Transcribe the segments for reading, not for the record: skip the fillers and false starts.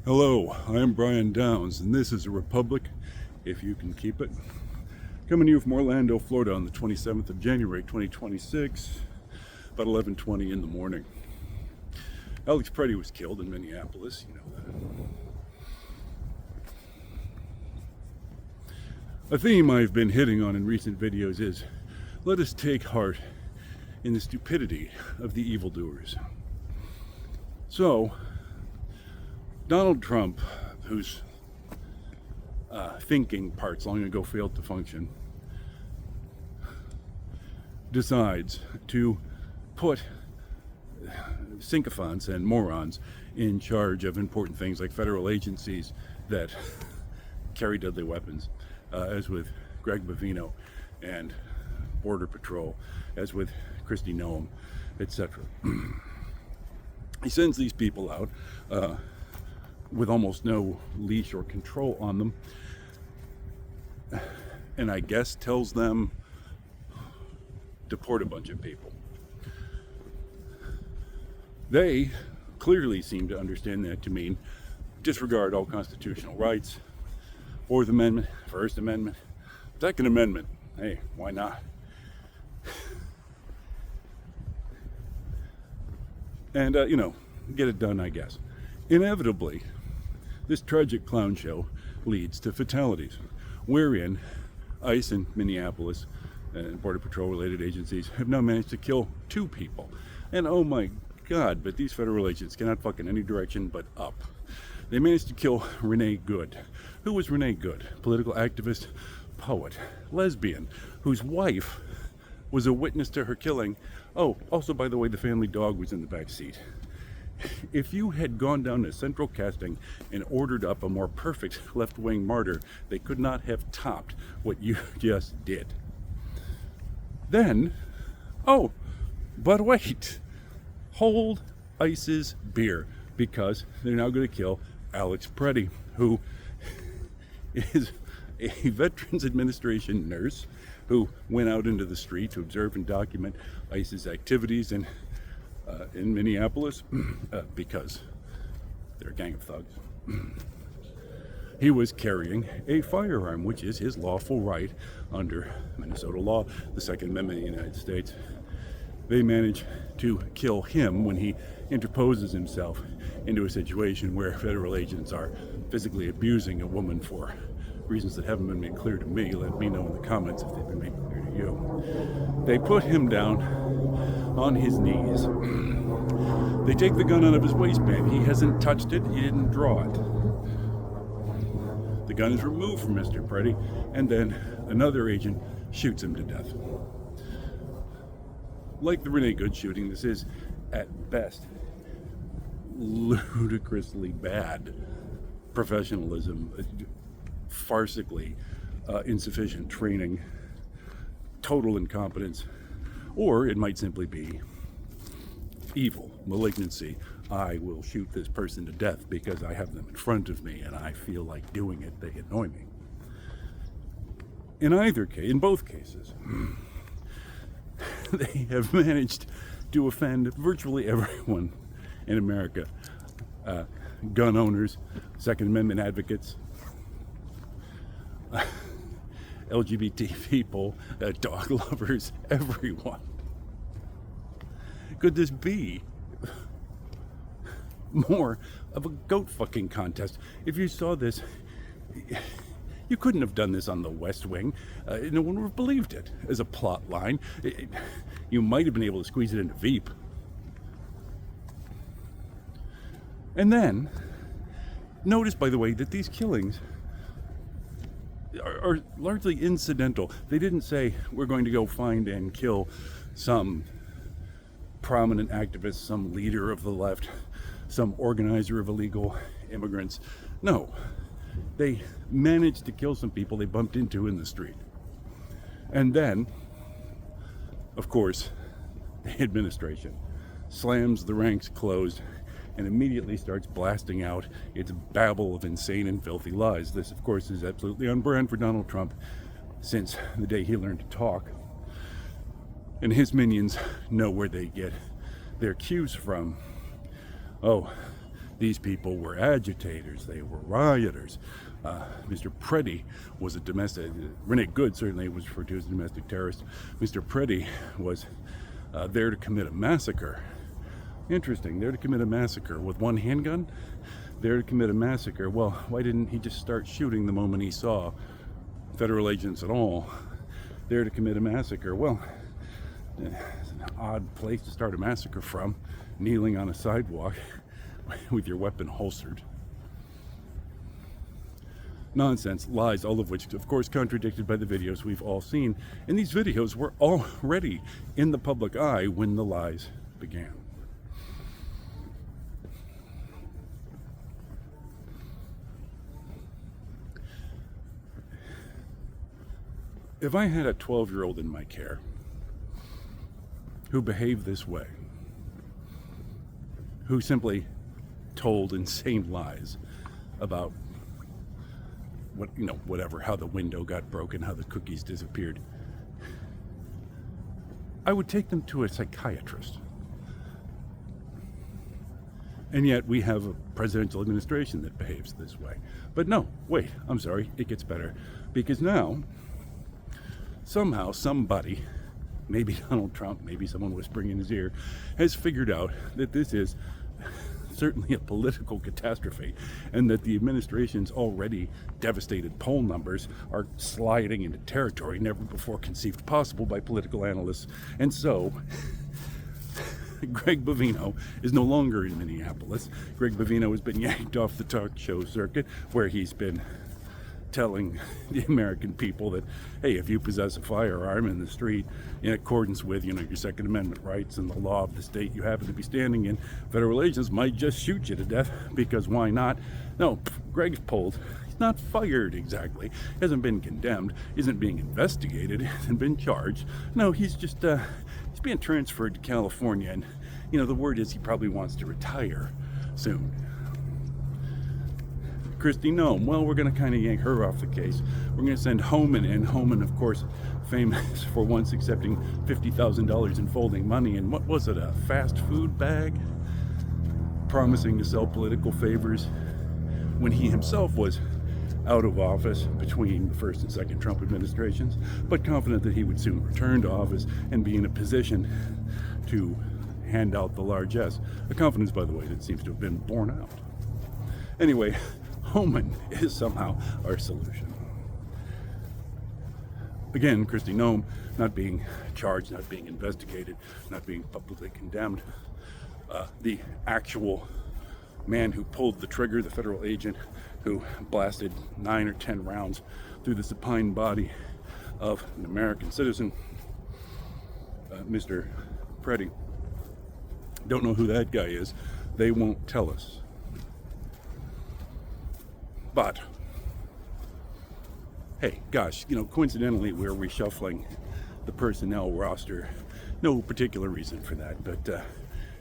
Hello, I am Brian Downs, and this is a Republic, if you can keep it. Coming to you from Orlando, Florida on the 27th of January, 2026, about 11:20 in the morning. Alex Pretti was killed in Minneapolis, you know that. A theme I've been hitting on in recent videos is, let us take heart in the stupidity of the evildoers. So, Donald Trump, whose thinking parts long ago failed to function, decides to put sycophants and morons in charge of important things like federal agencies that carry deadly weapons, as with Greg Bovino, and Border Patrol, as with Kristi Noem, etc. He sends these people out with almost no leash or control on them, and I guess tells them deport a bunch of people. They clearly seem to understand that to mean disregard all constitutional rights. Fourth Amendment, First Amendment, Second Amendment. Hey, why not? And, get it done, I guess. Inevitably, this tragic clown show leads to fatalities, wherein ICE in Minneapolis and Border Patrol related agencies have now managed to kill 2 people. And oh my God, but these federal agents cannot fuck in any direction but up. They managed to kill Renee Good. Who was Renee Good? Political activist, poet, lesbian, whose wife was a witness to her killing. Oh, also, by the way, the family dog was in the back seat. If you had gone down to Central Casting and ordered up a more perfect left-wing martyr, they could not have topped what you just did. Then, oh, but wait, hold ICE's beer, because they're now going to kill Alex Pretti, who is a Veterans Administration nurse who went out into the street to observe and document ICE's activities in Minneapolis, because they're a gang of thugs. He was carrying a firearm, which is his lawful right under Minnesota law, the Second Amendment of the United States. They manage to kill him when he interposes himself into a situation where federal agents are physically abusing a woman for reasons that haven't been made clear to me. Let me know in the comments if they've been made clear to you. They put him down on his knees. They take the gun out of his waistband. He hasn't touched it. He didn't draw it. The gun is removed from Mr. Pretti, and then another agent shoots him to death. Like the Renee Good shooting, this is, at best, ludicrously bad professionalism, farcically insufficient training, total incompetence, or it might simply be evil, malignancy. I will shoot this person to death because I have them in front of me and I feel like doing it. They annoy me. In both cases, they have managed to offend virtually everyone in America. Gun owners, Second Amendment advocates, LGBT people, dog lovers, everyone. Could this be more of a goat fucking contest? If you saw this, you couldn't have done this on the West Wing. No one would have believed it as a plot line. You might have been able to squeeze it into Veep. And then, notice, by the way, that these killings are largely incidental. They didn't say, we're going to go find and kill some prominent activist, some leader of the left, some organizer of illegal immigrants. No, they managed to kill some people they bumped into in the street. And then, of course, the administration slams the ranks closed and immediately starts blasting out its babble of insane and filthy lies. This, of course, is absolutely on brand for Donald Trump since the day he learned to talk. And his minions know where they get their cues from. Oh, These people were agitators, they were rioters. Mr. Pretti was a domestic, Rene Good certainly was referred to as a domestic terrorist. Mr. Pretti was there to commit a massacre. Interesting, there to commit a massacre with one handgun? There to commit a massacre. Well, why didn't he just start shooting the moment he saw federal agents at all? There to commit a massacre. Well, it's an odd place to start a massacre from, kneeling on a sidewalk with your weapon holstered. Nonsense, lies, all of which, of course, contradicted by the videos we've all seen. And these videos were already in the public eye when the lies began. If I had a 12-year-old in my care who behaved this way, who simply told insane lies about whatever, how the window got broken, how the cookies disappeared, I would take them to a psychiatrist. And yet we have a presidential administration that behaves this way. But no, wait, I'm sorry, it gets better. Because now, somehow, somebody, maybe Donald Trump, maybe someone whispering in his ear, has figured out that this is certainly a political catastrophe, and that the administration's already devastated poll numbers are sliding into territory never before conceived possible by political analysts. And so Greg Bovino is no longer in Minneapolis. Greg Bovino has been yanked off the talk show circuit, where he's been telling the American people that, hey, if you possess a firearm in the street in accordance with, your Second Amendment rights and the law of the state you happen to be standing in, federal agents might just shoot you to death, because why not? No, Greg's pulled. He's not fired exactly. Hasn't been condemned. Isn't being investigated. Hasn't been charged. No, he's just, he's being transferred to California, and, the word is he probably wants to retire soon. Kristi Noem, well, we're going to kind of yank her off the case. We're going to send Homan in. Homan, of course, famous for once accepting $50,000 in folding money in, what was it, a fast food bag? Promising to sell political favors when he himself was out of office between the first and second Trump administrations, but confident that he would soon return to office and be in a position to hand out the largesse. A confidence, by the way, that seems to have been borne out. Anyway, Homan is somehow our solution. Again, Kristi Noem not being charged, not being investigated, not being publicly condemned. The actual man who pulled the trigger, the federal agent who blasted 9 or 10 rounds through the supine body of an American citizen, Mr. Pretti. Don't know who that guy is. They won't tell us. But, hey, gosh, coincidentally, we're reshuffling the personnel roster. No particular reason for that, but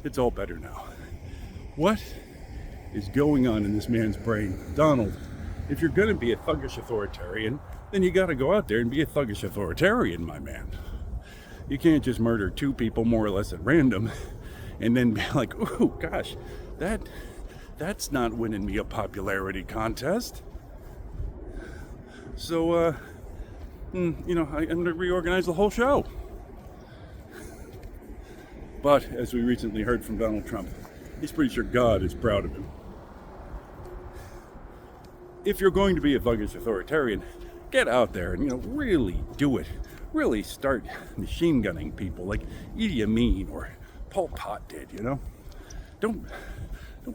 it's all better now. What is going on in this man's brain? Donald, if you're going to be a thuggish authoritarian, then you got to go out there and be a thuggish authoritarian, my man. You can't just murder 2 people more or less at random and then be like, ooh, gosh, that's not winning me a popularity contest. So, I'm going to reorganize the whole show. But, as we recently heard from Donald Trump, he's pretty sure God is proud of him. If you're going to be a thuggish authoritarian, get out there and, really do it. Really start machine gunning people like Idi Amin or Pol Pot did, Don't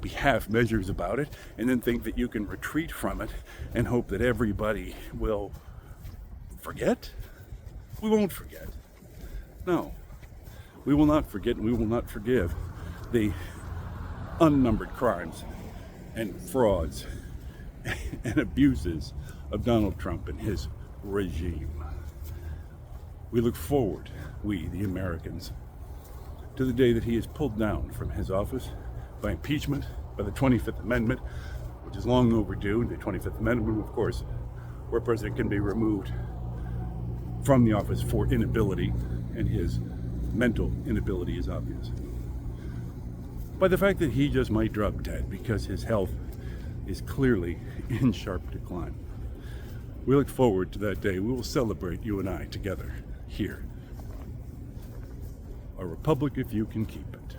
be half measures about it and then think that you can retreat from it and hope that everybody will forget. We won't forget. No, we will not forget, and we will not forgive the unnumbered crimes and frauds and abuses of Donald Trump and his regime. We look forward, we, the Americans, to the day that he is pulled down from his office by impeachment, by the 25th Amendment, which is long overdue. The 25th Amendment, of course, where a president can be removed from the office for inability, and his mental inability is obvious. by the fact that he just might drop dead because his health is clearly in sharp decline. We look forward to that day. We will celebrate, you and I, together here. A republic if you can keep it.